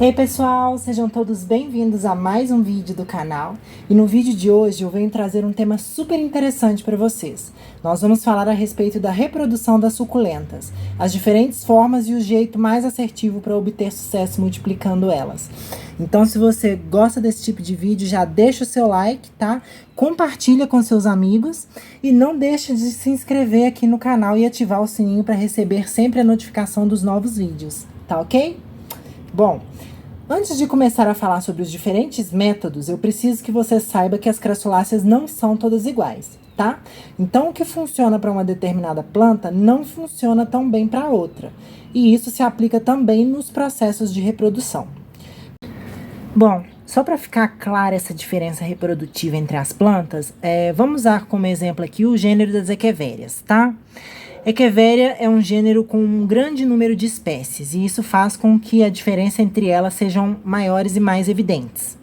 Ei pessoal, sejam todos bem-vindos a mais um vídeo do canal. E no vídeo de hoje eu venho trazer um tema super interessante para vocês. Nós vamos falar a respeito da reprodução das suculentas, as diferentes formas e o jeito mais assertivo para obter sucesso multiplicando elas. Então, se você gosta desse tipo de vídeo, já deixa o seu like, tá? Compartilha com seus amigos e não deixe de se inscrever aqui no canal e ativar o sininho para receber sempre a notificação dos novos vídeos, tá ok? Bom, antes de começar a falar sobre os diferentes métodos, eu preciso que você saiba que as crassuláceas não são todas iguais, tá? Então, o que funciona para uma determinada planta não funciona tão bem para outra. E isso se aplica também nos processos de reprodução. Bom, só para ficar clara essa diferença reprodutiva entre as plantas, vamos usar como exemplo aqui o gênero das equevérias, tá? Echeveria é um gênero com um grande número de espécies, e isso faz com que a diferença entre elas sejam maiores e mais evidentes.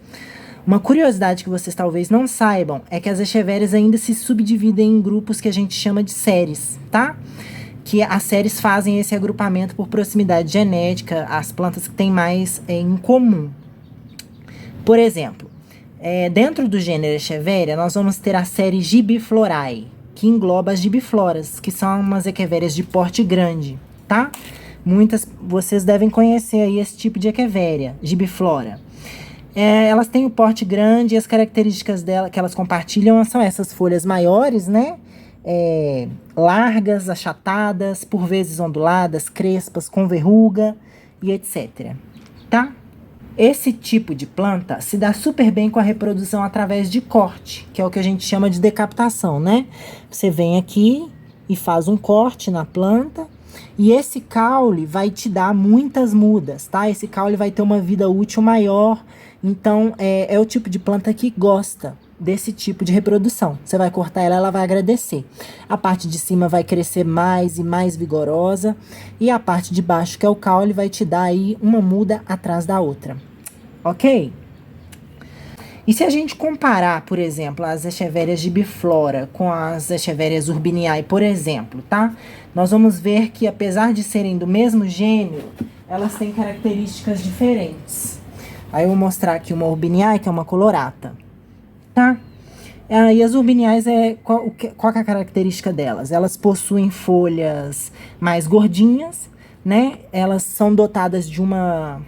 Uma curiosidade que vocês talvez não saibam é que as echevérias ainda se subdividem em grupos que a gente chama de séries, tá? Que as séries fazem esse agrupamento por proximidade genética, as plantas que têm mais em comum. Por exemplo, dentro do gênero Echeveria, nós vamos ter a série Gibiflorae, que engloba as gibifloras, que são umas equevérias de porte grande, tá? Vocês devem conhecer aí esse tipo de equevéria, gibiflora. Elas têm o porte grande e as características dela que elas compartilham são essas folhas maiores, né? Largas, achatadas, por vezes onduladas, crespas, com verruga e etc, tá? Esse tipo de planta se dá super bem com a reprodução através de corte, que é o que a gente chama de decapitação, né? Você vem aqui e faz um corte na planta e esse caule vai te dar muitas mudas, tá? Esse caule vai ter uma vida útil maior, então é o tipo de planta que gosta desse tipo de reprodução. Você vai cortar ela, ela vai agradecer. A parte de cima vai crescer mais e mais vigorosa e a parte de baixo, que é o caule, vai te dar aí uma muda atrás da outra, ok? E se a gente comparar, por exemplo, as echevérias gibiflora com as echevérias urbiniae, por exemplo, tá? Nós vamos ver que, apesar de serem do mesmo gênero, elas têm características diferentes. Aí eu vou mostrar aqui uma urbiniae, que é uma colorata, tá? E as urbiniais, qual que é a característica delas? Elas possuem folhas mais gordinhas, né? Elas são dotadas de uma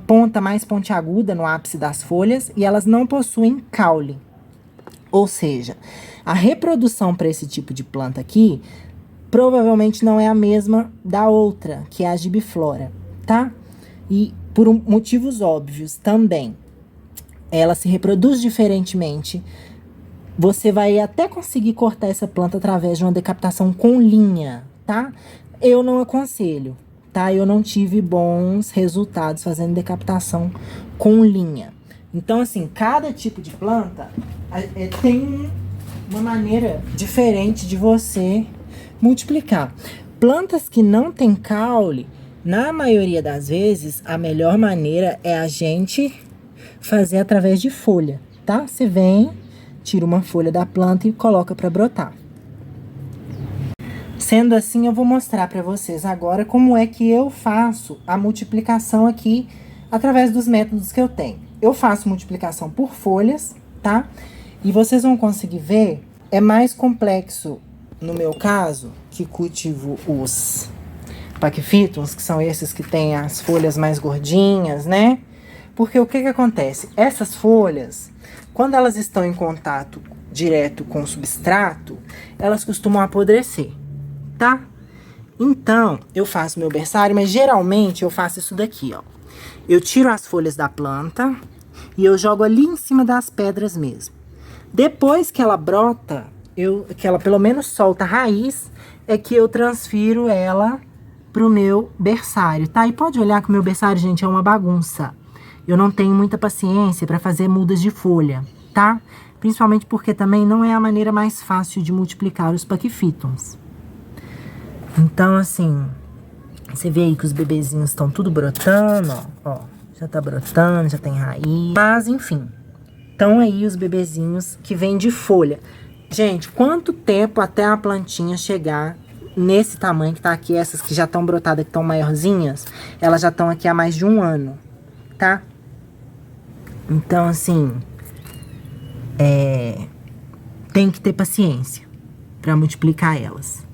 ponta mais pontiaguda no ápice das folhas e elas não possuem caule. Ou seja, a reprodução para esse tipo de planta aqui provavelmente não é a mesma da outra, que é a gibiflora, tá? E por motivos óbvios também. Ela se reproduz diferentemente. Você vai até conseguir cortar essa planta através de uma decapitação com linha, tá? Eu não aconselho, tá? Eu não tive bons resultados fazendo decapitação com linha. Então, assim, cada tipo de planta tem uma maneira diferente de você multiplicar. Plantas que não têm caule, na maioria das vezes, a melhor maneira é a gente fazer através de folha, tá? Você vem, tira uma folha da planta e coloca para brotar. Sendo assim, eu vou mostrar para vocês agora como é que eu faço a multiplicação aqui através dos métodos que eu tenho. Eu faço multiplicação por folhas, tá? E vocês vão conseguir ver, é mais complexo no meu caso, que cultivo os Pachyphytums, que são esses que têm as folhas mais gordinhas, né? Porque o que acontece? Essas folhas, quando elas estão em contato direto com o substrato, elas costumam apodrecer, tá? Então, eu faço meu berçário, mas geralmente eu faço isso daqui, ó. Eu tiro as folhas da planta e eu jogo ali em cima das pedras mesmo. Depois que ela brota, que ela pelo menos solta a raiz, é que eu transfiro ela pro meu berçário, tá? E pode olhar que o meu berçário, gente, é uma bagunça. Eu não tenho muita paciência para fazer mudas de folha, tá? Principalmente porque também não é a maneira mais fácil de multiplicar os Pachyphytums. Então, assim, você vê aí que os bebezinhos estão tudo brotando, ó. Já tá brotando, já tem raiz. Mas, enfim, estão aí os bebezinhos que vêm de folha. Gente, quanto tempo até a plantinha chegar nesse tamanho que tá aqui? Essas que já estão brotadas, que estão maiorzinhas, elas já estão aqui há mais de um ano. tá? Então, assim, tem que ter paciência para multiplicar elas.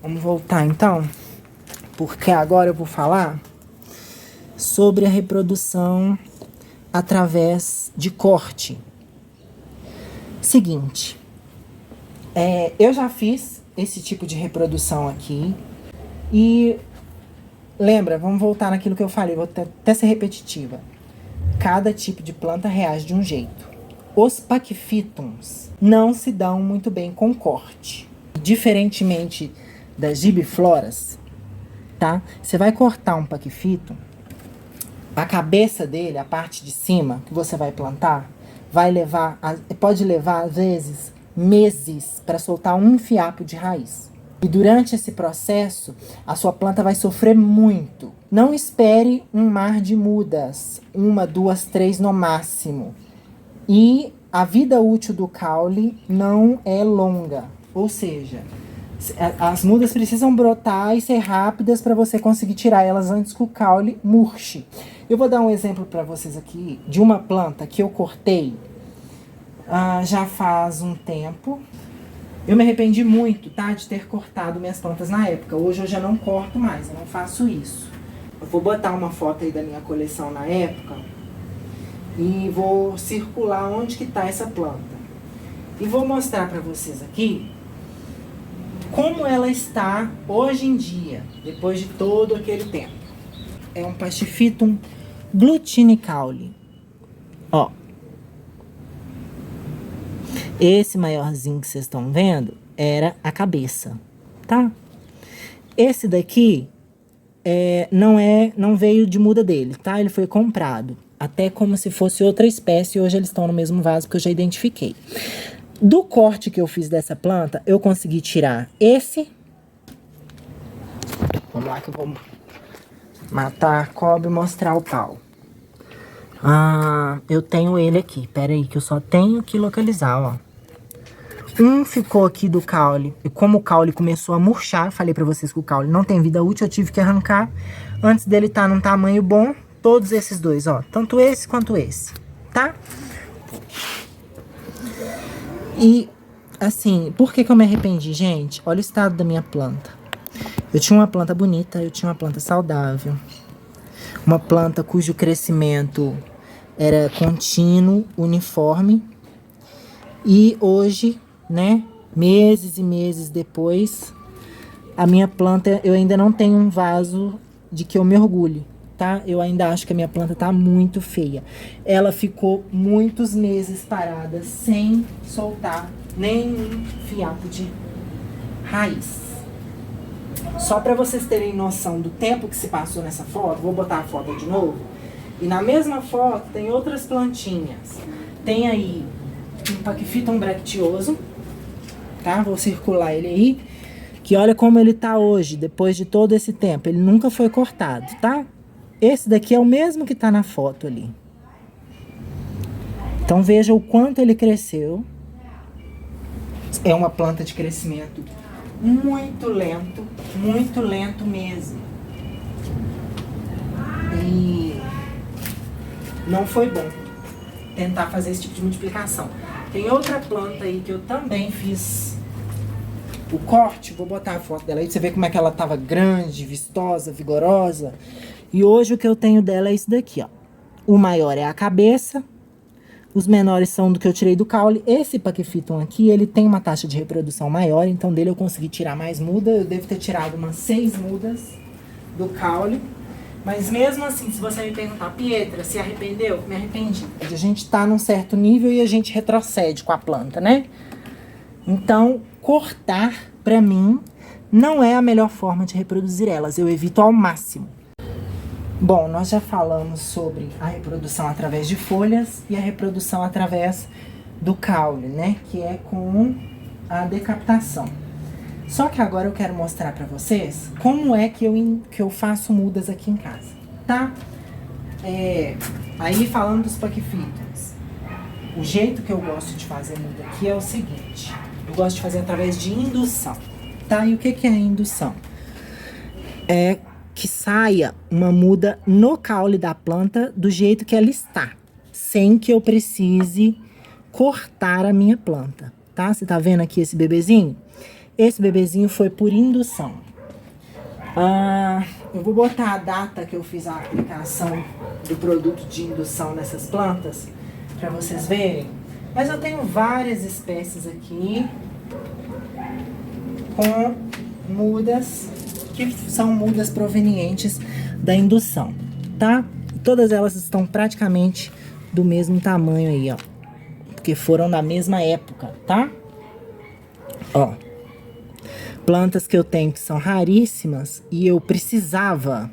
Vamos voltar, então, porque agora eu vou falar sobre a reprodução através de corte. Seguinte, eu já fiz esse tipo de reprodução aqui e lembra, vamos voltar naquilo que eu falei, vou até ser repetitiva. Cada tipo de planta reage de um jeito. Os paquifitums não se dão muito bem com corte. Diferentemente das gibifloras, tá? Você vai cortar um paquifitum, a cabeça dele, a parte de cima que você vai plantar, pode levar às vezes meses para soltar um fiapo de raiz. E durante esse processo, a sua planta vai sofrer muito. Não espere um mar de mudas, 1, 2, 3 no máximo. E a vida útil do caule não é longa, ou seja, as mudas precisam brotar e ser rápidas para você conseguir tirar elas antes que o caule murche. Eu vou dar um exemplo para vocês aqui de uma planta que eu cortei já faz um tempo. Eu me arrependi muito, tá, de ter cortado minhas plantas na época. Hoje eu já não corto mais, eu não faço isso. Eu vou botar uma foto aí da minha coleção na época e vou circular onde que tá essa planta. E vou mostrar para vocês aqui como ela está hoje em dia, depois de todo aquele tempo. É um Pachyphytum glutinicaule. Ó. Esse maiorzinho que vocês estão vendo era a cabeça, tá? Esse daqui não veio de muda dele, tá? Ele foi comprado. Até como se fosse outra espécie. Hoje eles estão no mesmo vaso que eu já identifiquei. Do corte que eu fiz dessa planta, eu consegui tirar esse. Vamos lá que eu vou matar a cobra e mostrar o pau. Eu tenho ele aqui. Pera aí que eu só tenho que localizar, ó. Um ficou aqui do caule. E como o caule começou a murchar, falei pra vocês que o caule não tem vida útil, eu tive que arrancar. Antes dele estar num tamanho bom, todos esses dois, ó. Tanto esse quanto esse, tá? E, assim, por que que eu me arrependi, gente? Olha o estado da minha planta. Eu tinha uma planta bonita, eu tinha uma planta saudável. Uma planta cujo crescimento era contínuo, uniforme. E hoje, né, meses e meses depois, a minha planta, eu ainda não tenho um vaso de que eu me orgulhe, tá? Eu ainda acho que a minha planta tá muito feia. Ela ficou muitos meses parada, sem soltar nenhum fiapo de raiz. Só para vocês terem noção do tempo que se passou nessa foto, vou botar a foto de novo. E na mesma foto tem outras plantinhas. Tem aí um Pachyphytum bracteoso, tá? Vou circular ele aí. Que olha como ele tá hoje, depois de todo esse tempo. Ele nunca foi cortado, tá? Esse daqui é o mesmo que tá na foto ali. Então veja o quanto ele cresceu. É uma planta de crescimento muito lento mesmo. E não foi bom tentar fazer esse tipo de multiplicação. Tem outra planta aí que eu também fiz o corte, vou botar a foto dela aí pra você ver como é que ela tava grande, vistosa, vigorosa. E hoje o que eu tenho dela é esse daqui, ó. O maior é a cabeça, os menores são do que eu tirei do caule. Esse Pachyphytum aqui, ele tem uma taxa de reprodução maior, então dele eu consegui tirar mais muda. Eu devo ter tirado umas 6 mudas do caule. Mas mesmo assim, se você me perguntar, Pietra, se arrependeu? Me arrependi. A gente tá num certo nível e a gente retrocede com a planta, né? Então, cortar, pra mim, não é a melhor forma de reproduzir elas. Eu evito ao máximo. Bom, nós já falamos sobre a reprodução através de folhas e a reprodução através do caule, né? Que é com a decapitação. Só que agora eu quero mostrar pra vocês como é que eu faço mudas aqui em casa, tá? Aí falando dos Pachyphytums, o jeito que eu gosto de fazer muda aqui é o seguinte. Eu gosto de fazer através de indução, tá? E o que que é a indução? É que saia uma muda no caule da planta do jeito que ela está, sem que eu precise cortar a minha planta, tá? Você tá vendo aqui esse bebezinho? Esse bebezinho foi por indução. Eu vou botar a data que eu fiz a aplicação do produto de indução nessas plantas, para vocês verem. Mas eu tenho várias espécies aqui com mudas que são mudas provenientes da indução, tá? Todas elas estão praticamente do mesmo tamanho aí, ó, porque foram da mesma época, tá? Ó, plantas que eu tenho que são raríssimas e eu precisava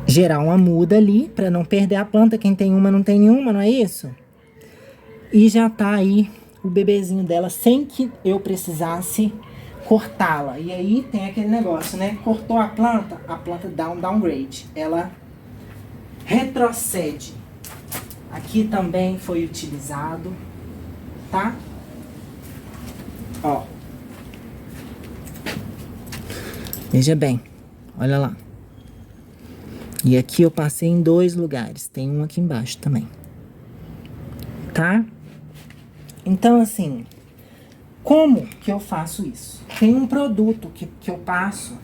gerar uma muda ali para não perder a planta. Quem tem uma não tem nenhuma, não é isso? E já tá aí o bebezinho dela sem que eu precisasse cortá-la. E aí tem aquele negócio, né? Cortou a planta dá um downgrade. Ela retrocede. Aqui também foi utilizado, tá? Ó. Veja bem, olha lá. E aqui eu passei em 2 lugares. Tem um aqui embaixo também. Tá? Então, assim, como que eu faço isso? Tem um produto que eu passo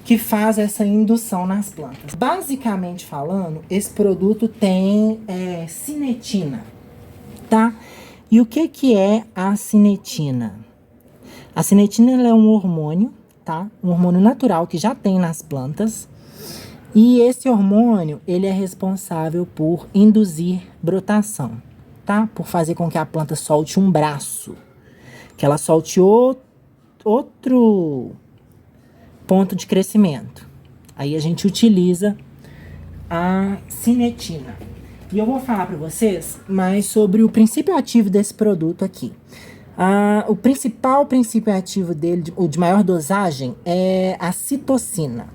que faz essa indução nas plantas. Basicamente falando, esse produto tem cinetina, tá? E o que é a cinetina? A cinetina ela é um hormônio, tá? Um hormônio natural que já tem nas plantas. E esse hormônio, ele é responsável por induzir brotação, tá? Por fazer com que a planta solte um braço, que ela solte outro ponto de crescimento. Aí a gente utiliza a cinetina. E eu vou falar para vocês mais sobre o princípio ativo desse produto aqui. O principal princípio ativo dele, o de maior dosagem, é a citocina.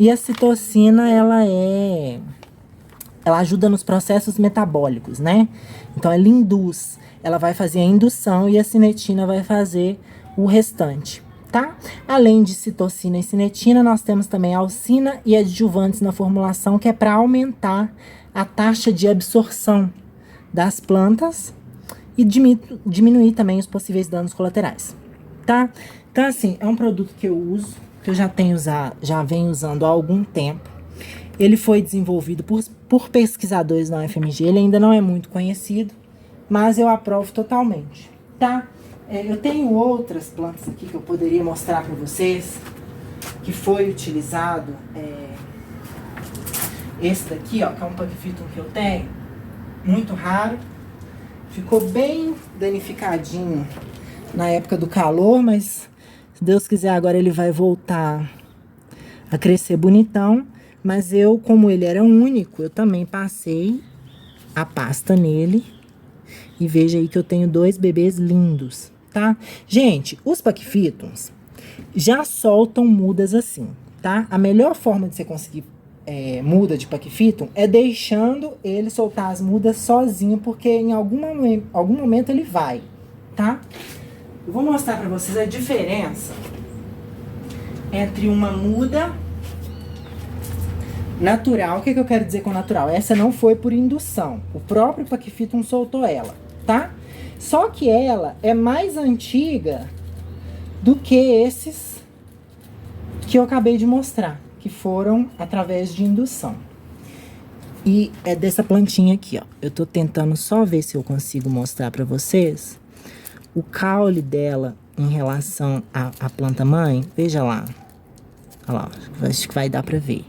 E a citocina, ela ajuda nos processos metabólicos, né? Então, ela induz. Ela vai fazer a indução e a cinetina vai fazer o restante, tá? Além de citocina e cinetina, nós temos também alcina e adjuvantes na formulação, que é para aumentar a taxa de absorção das plantas e diminuir também os possíveis danos colaterais, tá? Então, assim, é um produto que eu uso, que eu já venho usando há algum tempo. Ele foi desenvolvido por pesquisadores na UFMG, ele ainda não é muito conhecido, mas eu aprovo totalmente, tá? Eu tenho outras plantas aqui que eu poderia mostrar para vocês, que foi utilizado, esse daqui, ó, que é um Pachyphytum que eu tenho, muito raro, ficou bem danificadinho na época do calor, mas se Deus quiser agora ele vai voltar a crescer bonitão. Mas eu, como ele era único, eu também passei a pasta nele. E veja aí que eu tenho 2 bebês lindos, tá? Gente, os Pachyphytums já soltam mudas assim, tá? A melhor forma de você conseguir muda de Pachyphytum é deixando ele soltar as mudas sozinho, porque em algum momento ele vai, tá? Eu vou mostrar pra vocês a diferença entre uma muda natural. O que eu quero dizer com natural? Essa não foi por indução. O próprio Pachyphytum soltou ela, tá? Só que ela é mais antiga do que esses que eu acabei de mostrar, que foram através de indução. E é dessa plantinha aqui, ó. Eu tô tentando só ver se eu consigo mostrar pra vocês o caule dela em relação à planta mãe. Veja lá. Olha lá, acho que vai dar pra ver.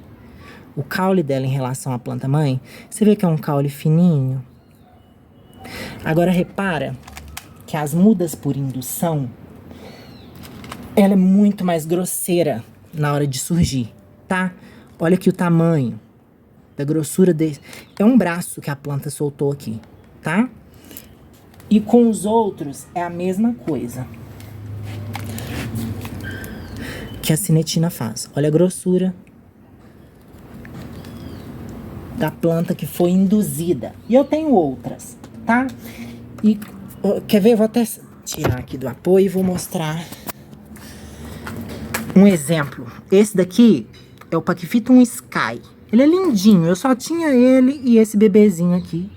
O caule dela em relação à planta mãe, você vê que é um caule fininho. Agora repara que as mudas por indução, ela é muito mais grosseira na hora de surgir, tá? Olha aqui o tamanho da grossura desse. É um braço que a planta soltou aqui, tá? E com os outros é a mesma coisa que a cinetina faz. Olha a grossura da planta que foi induzida. E eu tenho outras, tá? E quer ver? Eu vou até tirar aqui do apoio e vou mostrar um exemplo. Esse daqui é o Paquifitum Sky. Ele é lindinho, eu só tinha ele e esse bebezinho aqui,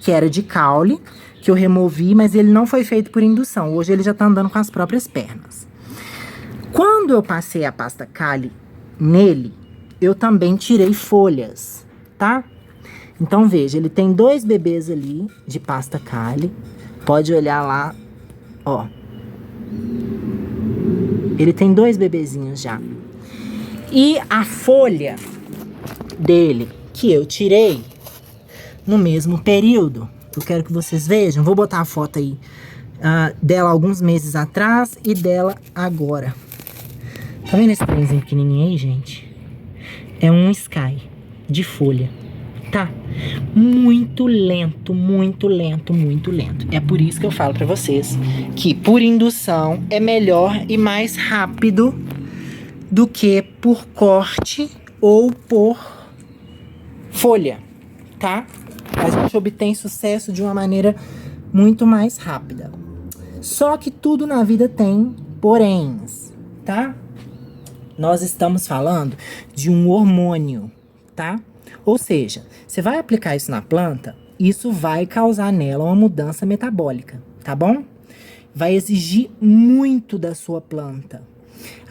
que era de caule, que eu removi, mas ele não foi feito por indução. Hoje ele já tá andando com as próprias pernas. Quando eu passei a pasta Kali nele, eu também tirei folhas, tá? Então veja, ele tem 2 bebês ali de pasta Kali. Pode olhar lá, ó. Ele tem 2 bebezinhos já. E a folha dele, que eu tirei no mesmo período, eu quero que vocês vejam. Vou botar a foto aí dela alguns meses atrás e dela agora. Tá vendo esse trenzinho pequenininho aí, gente? É um Sky de folha, tá? Muito lento, muito lento, muito lento. É por isso que eu falo pra vocês que por indução é melhor e mais rápido do que por corte ou por folha, tá? A gente obtém sucesso de uma maneira muito mais rápida. Só que tudo na vida tem poréns, tá? Nós estamos falando de um hormônio, tá? Ou seja, você vai aplicar isso na planta, isso vai causar nela uma mudança metabólica, tá bom? Vai exigir muito da sua planta.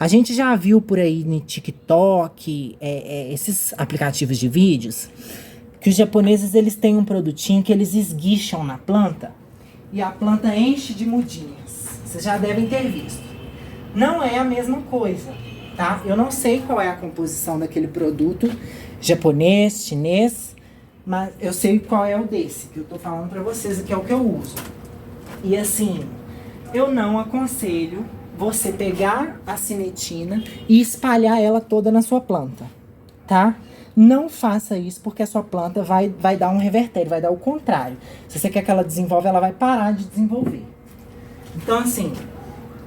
A gente já viu por aí no TikTok, esses aplicativos de vídeos, que os japoneses eles têm um produtinho que eles esguicham na planta e a planta enche de mudinhas. Vocês já devem ter visto. Não é a mesma coisa, tá? Eu não sei qual é a composição daquele produto japonês, chinês, mas eu sei qual é o desse, que eu tô falando pra vocês, que é o que eu uso. E assim, eu não aconselho você pegar a cinetina e espalhar ela toda na sua planta, tá? Não faça isso, porque a sua planta vai dar um revertério, vai dar o contrário. Se você quer que ela desenvolva, ela vai parar de desenvolver. Então, assim,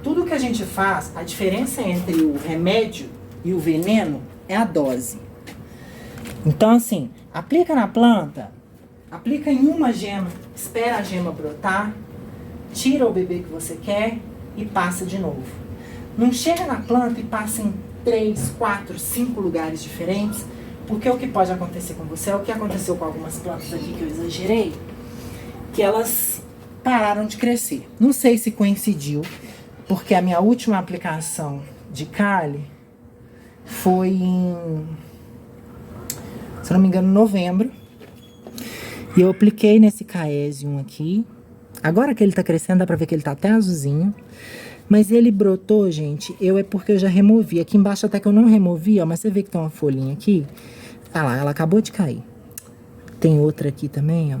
tudo que a gente faz, a diferença entre o remédio e o veneno é a dose. Então, assim, aplica na planta, aplica em uma gema, espera a gema brotar, tira o bebê que você quer e passa de novo. Não chega na planta e passa em 3, 4, 5 lugares diferentes, porque o que pode acontecer com você é o que aconteceu com algumas plantas aqui que eu exagerei, que elas pararam de crescer. Não sei se coincidiu, porque a minha última aplicação de Kali foi em, se não me engano, novembro. E eu apliquei nesse Caesium aqui. Agora que ele tá crescendo, dá pra ver que ele tá até azulzinho. Mas ele brotou, gente, é porque eu já removi. Aqui embaixo até que eu não removi, ó, mas você vê que tem uma folhinha aqui. Ah lá, ela acabou de cair. Tem outra aqui também, ó.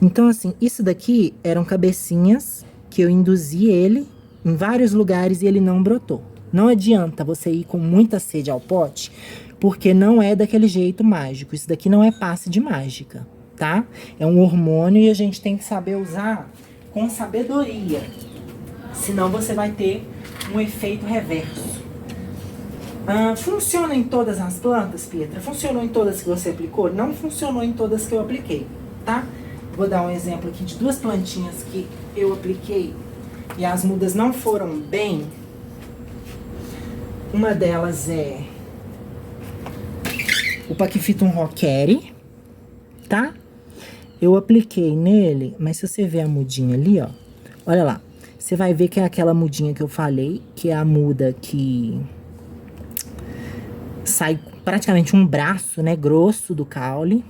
Então, assim, isso daqui eram cabecinhas que eu induzi ele em vários lugares e ele não brotou. Não adianta você ir com muita sede ao pote, porque não é daquele jeito mágico. Isso daqui não é passe de mágica, tá? É um hormônio e a gente tem que saber usar com sabedoria. Senão você vai ter um efeito reverso. Funciona em todas as plantas, Pietra? Funcionou em todas que você aplicou? Não funcionou em todas que eu apliquei, tá? Vou dar um exemplo aqui de 2 plantinhas que eu apliquei e as mudas não foram bem. Uma delas é o Paquifitum Roqueri, tá? Eu apliquei nele, mas se você ver a mudinha ali, ó, olha lá. Você vai ver que é aquela mudinha que eu falei, que é a muda que sai praticamente um braço, né, grosso do caule.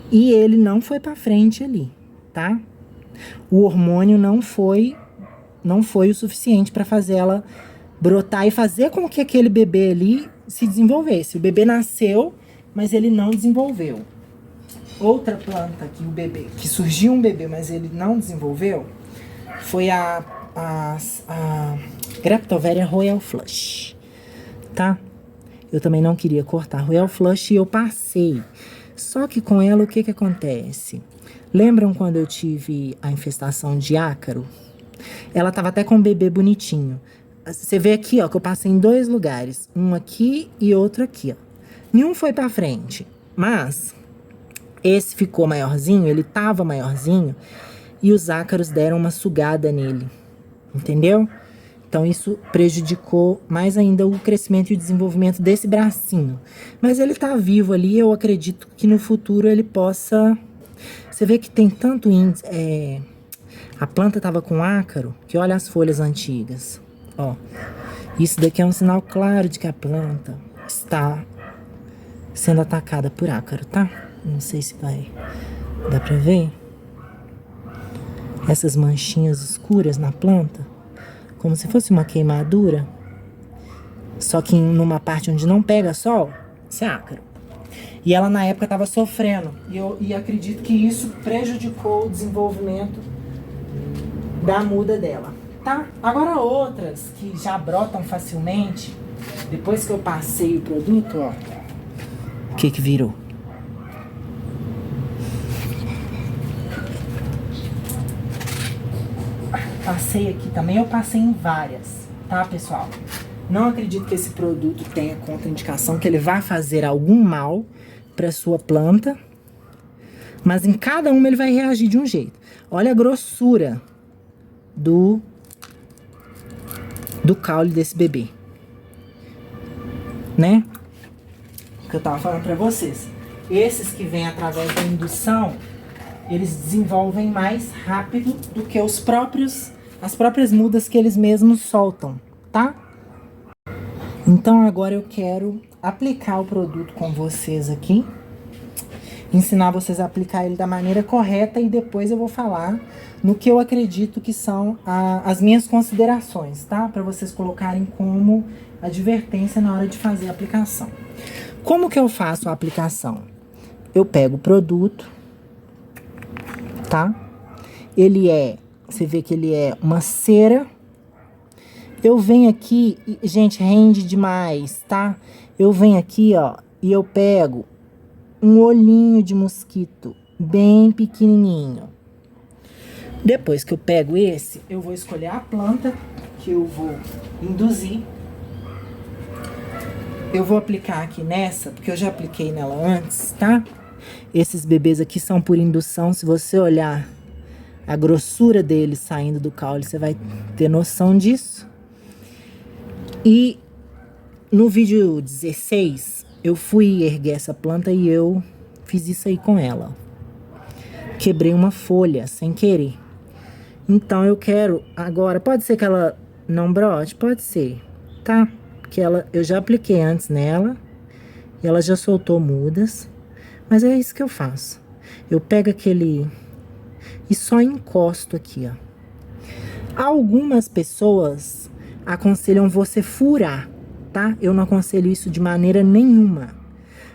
E ele não foi pra frente ali, tá? O hormônio não foi o suficiente pra fazer ela brotar e fazer com que aquele bebê ali se desenvolvesse. O bebê nasceu, mas ele não desenvolveu. Outra planta que surgiu um bebê, mas ele não desenvolveu, foi a Graptoveria Royal Flush, tá? Eu também não queria cortar Royal Flush e eu passei. Só que com ela o que acontece? Lembram quando eu tive a infestação de ácaro? Ela tava até com um bebê bonitinho. Você vê aqui, ó, que eu passei em 2 lugares. Um aqui e outro aqui, ó. Nenhum foi pra frente. Mas esse ficou maiorzinho, ele tava maiorzinho. E os ácaros deram uma sugada nele. Entendeu? Então isso prejudicou mais ainda o crescimento e o desenvolvimento desse bracinho. Mas ele tá vivo ali, eu acredito que no futuro ele possa... Você vê que tem tanto índice... A planta tava com ácaro, que olha as folhas antigas. Ó, isso daqui é um sinal claro de que a planta está sendo atacada por ácaro, tá? Não sei se vai... Dá pra ver? Essas manchinhas escuras na planta, como se fosse uma queimadura, só que numa parte onde não pega sol, isso é ácaro. E ela na época estava sofrendo, e acredito que isso prejudicou o desenvolvimento da muda dela, tá? Agora outras que já brotam facilmente, depois que eu passei o produto, ó, o que que virou? Passei aqui também, eu passei em várias, tá, pessoal? Não acredito que esse produto tenha contraindicação, que ele vai fazer algum mal para sua planta, mas em cada uma ele vai reagir de um jeito. Olha a grossura do caule desse bebê, né? O que eu tava falando para vocês. Esses que vêm através da indução, eles desenvolvem mais rápido do que as próprias mudas que eles mesmos soltam, tá? Então agora eu quero aplicar o produto com vocês aqui, ensinar vocês a aplicar ele da maneira correta e depois eu vou falar no que eu acredito que são as minhas considerações, tá? Para vocês colocarem como advertência na hora de fazer a aplicação. Como que eu faço a aplicação? Eu pego o produto, tá? Você vê que ele é uma cera. Eu venho aqui, gente, rende demais, tá? Eu venho aqui, ó, e eu pego um olhinho de mosquito, bem pequenininho. Depois que eu pego esse, eu vou escolher a planta que eu vou induzir. Eu vou aplicar aqui nessa, porque eu já apliquei nela antes, tá? Esses bebês aqui são por indução. Se você olhar a grossura deles saindo do caule, você vai ter noção disso. E no vídeo 16, eu fui erguer essa planta e eu fiz isso aí com ela. Quebrei uma folha sem querer. Então eu quero agora, pode ser que ela não brote? Pode ser, tá? Porque eu já apliquei antes nela e ela já soltou mudas. Mas é isso que eu faço. Eu pego aquele e só encosto aqui, ó. Algumas pessoas aconselham você furar, tá? Eu não aconselho isso de maneira nenhuma.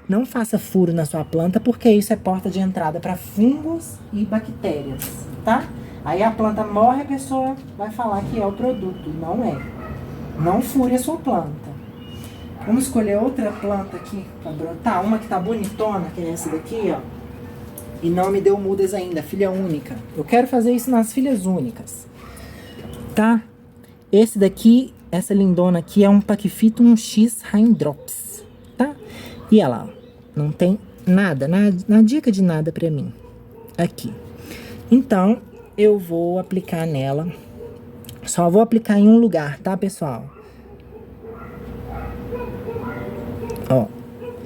Não faça furo na sua planta, porque isso é porta de entrada para fungos e bactérias, tá? Aí a planta morre, a pessoa vai falar que é o produto. Não é. Não fure a sua planta. Vamos escolher outra planta aqui para brotar. Uma que tá bonitona, que é essa daqui, ó. E não me deu mudas ainda, filha única. Eu quero fazer isso nas filhas únicas, tá? Esse daqui, essa lindona aqui é um Pachyphytum X Raindrops, tá? E olha lá, não tem nada, na dica de nada pra mim. Aqui. Então, eu vou aplicar nela. Só vou aplicar em um lugar, tá, pessoal? Ó,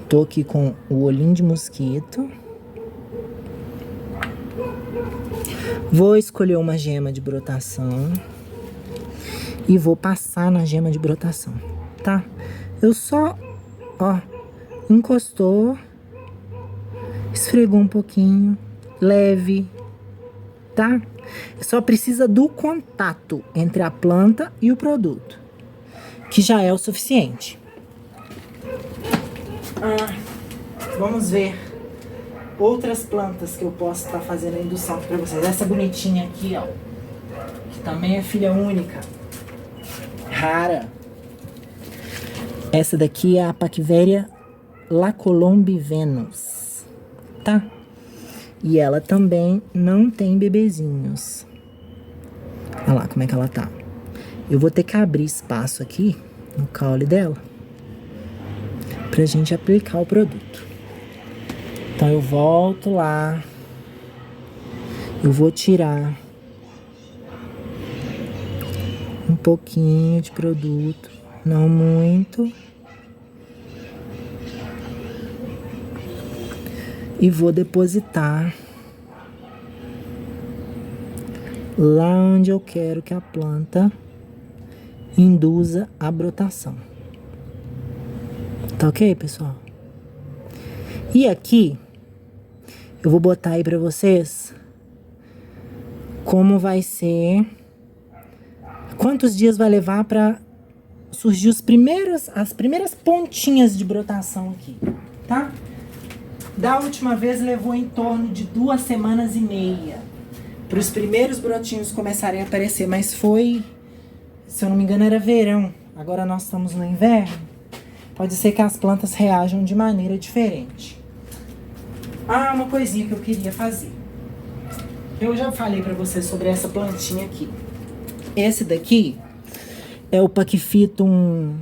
tô aqui com o olhinho de mosquito. Vou escolher uma gema de brotação e vou passar na gema de brotação, tá? Eu só, ó, encostou, esfregou um pouquinho, leve, tá? Só precisa do contato entre a planta e o produto, que já é o suficiente. Vamos ver outras plantas que eu posso estar fazendo a indução aqui pra vocês. Essa bonitinha aqui, ó, que também é filha única, rara. Essa daqui é a Pachyveria lacolombivenus, tá? E ela também não tem bebezinhos. Olha lá como é que ela tá. Eu vou ter que abrir espaço aqui no caule dela pra gente aplicar o produto. Então eu volto lá. Eu vou tirar um pouquinho de produto, não muito. E vou depositar lá onde eu quero que a planta induza a brotação. Tá ok, pessoal? E aqui, eu vou botar aí pra vocês como vai ser, quantos dias vai levar pra surgir as primeiras pontinhas de brotação aqui, tá? Da última vez levou em torno de 2 semanas e meia para os primeiros brotinhos começarem a aparecer, mas foi, se eu não me engano, era verão. Agora nós estamos no inverno. Pode ser que as plantas reajam de maneira diferente. Ah, uma coisinha que eu queria fazer. Eu já falei para vocês sobre essa plantinha aqui. Esse daqui é o Pachyphytum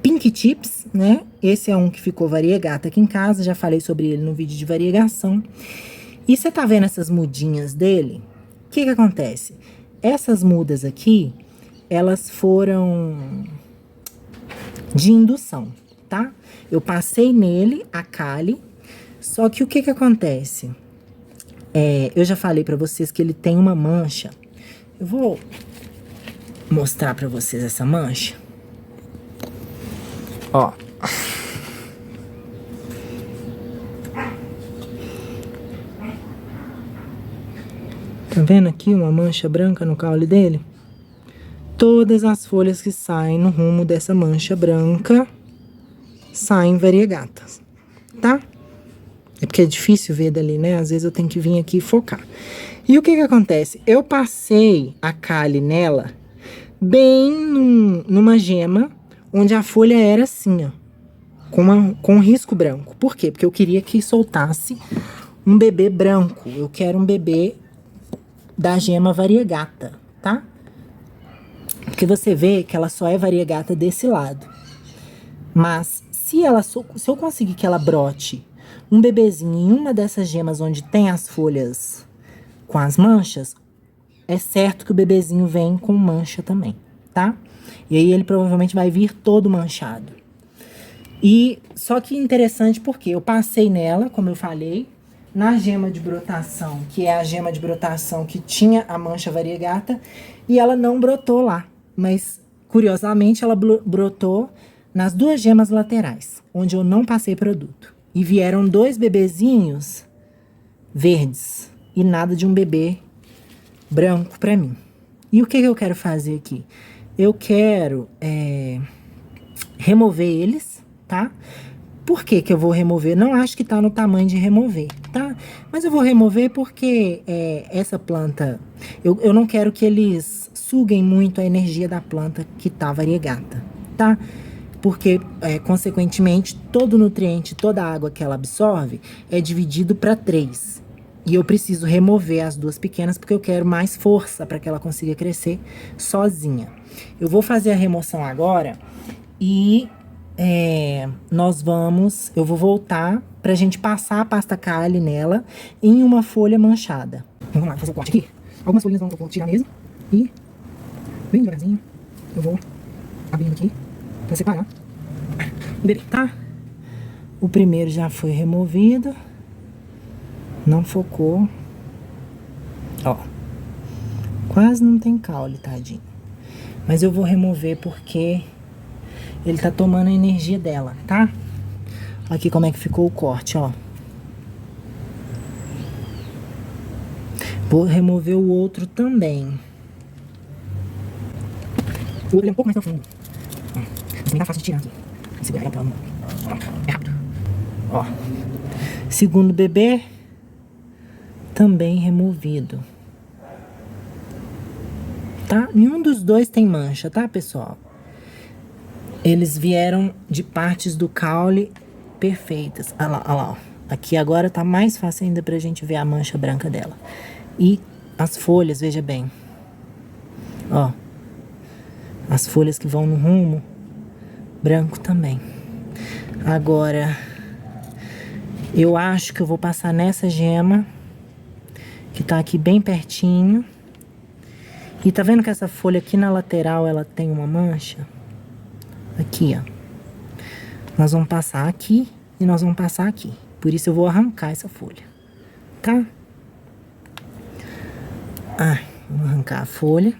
Pink Tips, né? Esse é um que ficou variegata aqui em casa, já falei sobre ele no vídeo de variegação. E você tá vendo essas mudinhas dele? O que que acontece? Essas mudas aqui, elas foram de indução, tá? Eu passei nele a Kali, só que o que que acontece? Eu já falei pra vocês que ele tem uma mancha. Eu vou mostrar pra vocês essa mancha. Ó. Tá vendo aqui uma mancha branca no caule dele? Todas as folhas que saem no rumo dessa mancha branca saem variegatas, tá? É porque é difícil ver dali, né? Às vezes eu tenho que vir aqui e focar. E o que que acontece? Eu passei a Kali nela bem numa gema onde a folha era assim, ó, com um risco branco. Por quê? Porque eu queria que soltasse um bebê branco. Eu quero um bebê da gema variegata, tá? Porque você vê que ela só é variegata desse lado. Mas se eu conseguir que ela brote um bebezinho em uma dessas gemas onde tem as folhas com as manchas, é certo que o bebezinho vem com mancha também, tá? E aí ele provavelmente vai vir todo manchado. E só que interessante porque eu passei nela, como eu falei, na gema de brotação, que é a gema de brotação que tinha a mancha variegata, e ela não brotou lá. Mas, curiosamente, ela brotou nas 2 gemas laterais, onde eu não passei produto. E vieram 2 bebezinhos verdes e nada de um bebê branco pra mim. E o que eu quero fazer aqui? Eu quero remover eles, tá? Por que que eu vou remover? Não acho que tá no tamanho de remover, tá? Mas eu vou remover porque essa planta... Eu não quero que eles suguem muito a energia da planta que tá variegata, tá? Porque, consequentemente, todo nutriente, toda a água que ela absorve é dividido para 3. E eu preciso remover as 2 pequenas porque eu quero mais força para que ela consiga crescer sozinha. Eu vou fazer a remoção agora e eu vou voltar pra gente passar a pasta Kali nela em uma folha manchada. Vamos lá, fazer o corte aqui. Algumas folhinhas eu vou tirar mesmo e bem devagarzinho eu vou abrindo aqui pra separar o bebê, tá? O primeiro já foi removido. Não focou. Ó. Quase não tem caule, tadinho. Mas eu vou remover porque ele tá tomando a energia dela, tá? Aqui como é que ficou o corte, ó. Vou remover o outro também. O outro é um pouco mais profundo. Mas também tá fácil de tirar aqui. Vou segurar ela pra ela não. É rápido. Ó. Segundo bebê. Também removido. Tá? Nenhum dos 2 tem mancha, tá, pessoal? Eles vieram de partes do caule perfeitas. Olha lá, ó. Aqui agora tá mais fácil ainda pra gente ver a mancha branca dela. E as folhas, veja bem. Ó. As folhas que vão no rumo, branco também. Agora, eu acho que eu vou passar nessa gema, que tá aqui bem pertinho. E tá vendo que essa folha aqui na lateral, ela tem uma mancha? Aqui, ó. Nós vamos passar aqui e nós vamos passar aqui. Por isso eu vou arrancar essa folha, tá? Vamos arrancar a folha.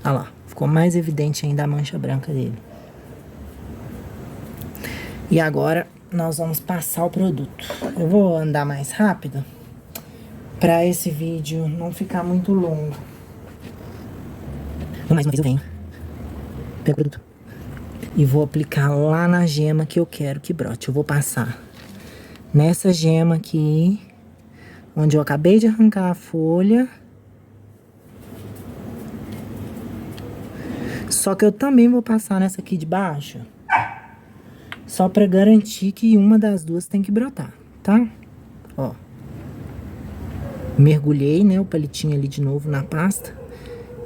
Olha lá, ficou mais evidente ainda a mancha branca dele. E agora nós vamos passar o produto. Eu vou andar mais rápido para esse vídeo não ficar muito longo. Então, mais uma vez eu venho, pego o produto e vou aplicar lá na gema que eu quero que brote. Eu vou passar nessa gema aqui, onde eu acabei de arrancar a folha. Só que eu também vou passar nessa aqui de baixo, só pra garantir que uma das duas tem que brotar, tá? Ó. Mergulhei, né, o palitinho ali de novo na pasta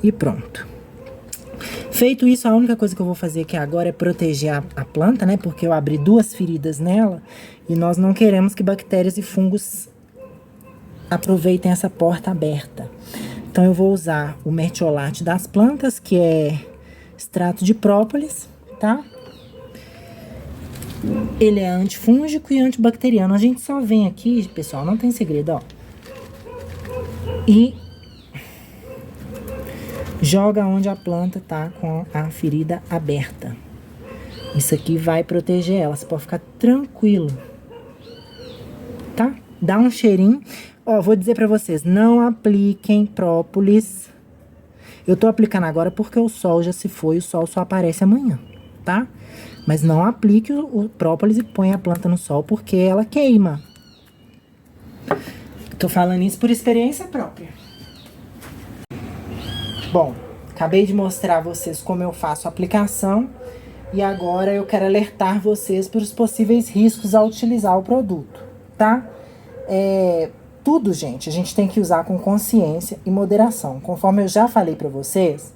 e pronto. Feito isso, a única coisa que eu vou fazer aqui agora é proteger a planta, né? Porque eu abri 2 feridas nela e nós não queremos que bactérias e fungos aproveitem essa porta aberta. Então, eu vou usar o mertiolate das plantas, que é extrato de própolis, tá? Ele é antifúngico e antibacteriano. A gente só vem aqui, pessoal, não tem segredo, ó. E joga onde a planta tá com a ferida aberta. Isso aqui vai proteger ela, você pode ficar tranquilo, tá? Dá um cheirinho. Ó, vou dizer pra vocês, não apliquem própolis. Eu tô aplicando agora porque o sol já se foi, o sol só aparece amanhã, tá? Mas não aplique o própolis e põe a planta no sol porque ela queima. Tô falando isso por experiência própria. Bom, acabei de mostrar a vocês como eu faço a aplicação e agora eu quero alertar vocês para os possíveis riscos ao utilizar o produto, tá? Tudo, gente, a gente tem que usar com consciência e moderação. Conforme eu já falei para vocês,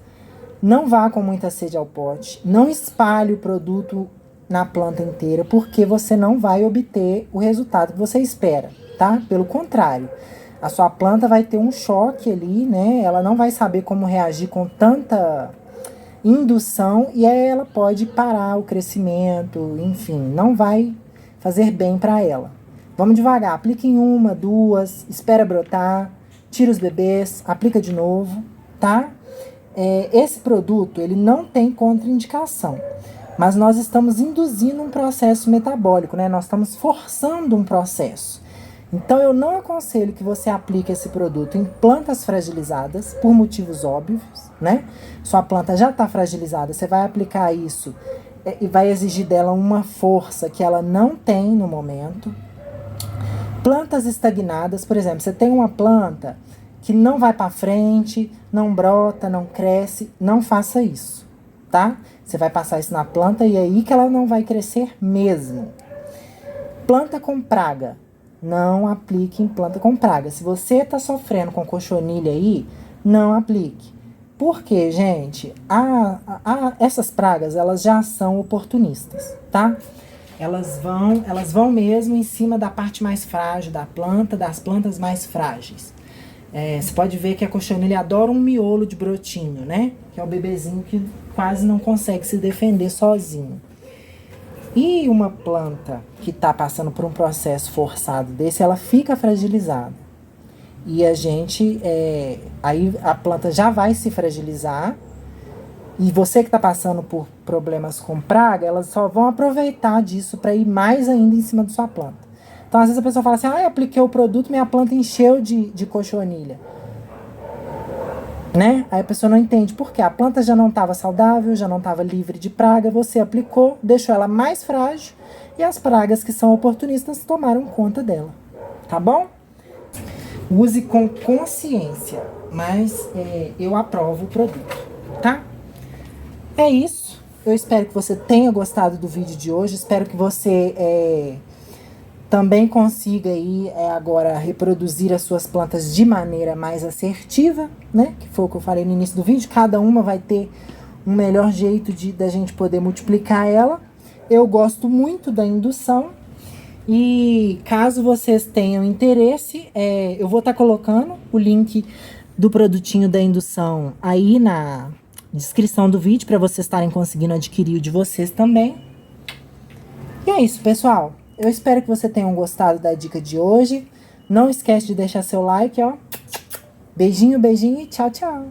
não vá com muita sede ao pote, não espalhe o produto na planta inteira, porque você não vai obter o resultado que você espera, tá? Pelo contrário, a sua planta vai ter um choque ali, né? Ela não vai saber como reagir com tanta indução e aí ela pode parar o crescimento, enfim, não vai fazer bem para ela. Vamos devagar, aplica em 1, 2, espera brotar, tira os bebês, aplica de novo, tá? Esse produto, ele não tem contraindicação, mas nós estamos induzindo um processo metabólico, né? Nós estamos forçando um processo. Então, eu não aconselho que você aplique esse produto em plantas fragilizadas, por motivos óbvios, né? Sua planta já está fragilizada, você vai aplicar isso e vai exigir dela uma força que ela não tem no momento. Plantas estagnadas, por exemplo, você tem uma planta que não vai para frente, não brota, não cresce, não faça isso, tá? Você vai passar isso na planta e é aí que ela não vai crescer mesmo. Planta com praga, não aplique em planta com praga. Se você está sofrendo com cochonilha aí, não aplique. Por quê, gente? Essas pragas, elas já são oportunistas, tá? Elas vão mesmo em cima da parte mais frágil da planta, das plantas mais frágeis. Você pode ver que a cochonilha adora um miolo de brotinho, né? Que é o bebezinho que quase não consegue se defender sozinho. E uma planta que está passando por um processo forçado desse, ela fica fragilizada. E a gente, aí a planta já vai se fragilizar. E você que está passando por problemas com praga, elas só vão aproveitar disso para ir mais ainda em cima da sua planta. Então, às vezes a pessoa fala assim, eu apliquei o produto, minha planta encheu de cochonilha. Né? Aí a pessoa não entende por quê. A planta já não estava saudável, já não estava livre de praga, você aplicou, deixou ela mais frágil e as pragas que são oportunistas tomaram conta dela. Tá bom? Use com consciência, mas eu aprovo o produto, tá? É isso. Eu espero que você tenha gostado do vídeo de hoje. Espero que você também consiga aí agora reproduzir as suas plantas de maneira mais assertiva, né? Que foi o que eu falei no início do vídeo. Cada uma vai ter um melhor jeito da gente poder multiplicar ela. Eu gosto muito da indução. E caso vocês tenham interesse, eu vou estar colocando o link do produtinho da indução aí na descrição do vídeo para vocês estarem conseguindo adquirir o de vocês também. E é isso, pessoal. Eu espero que vocês tenham gostado da dica de hoje. Não esquece de deixar seu like, ó. Beijinho, beijinho e tchau, tchau.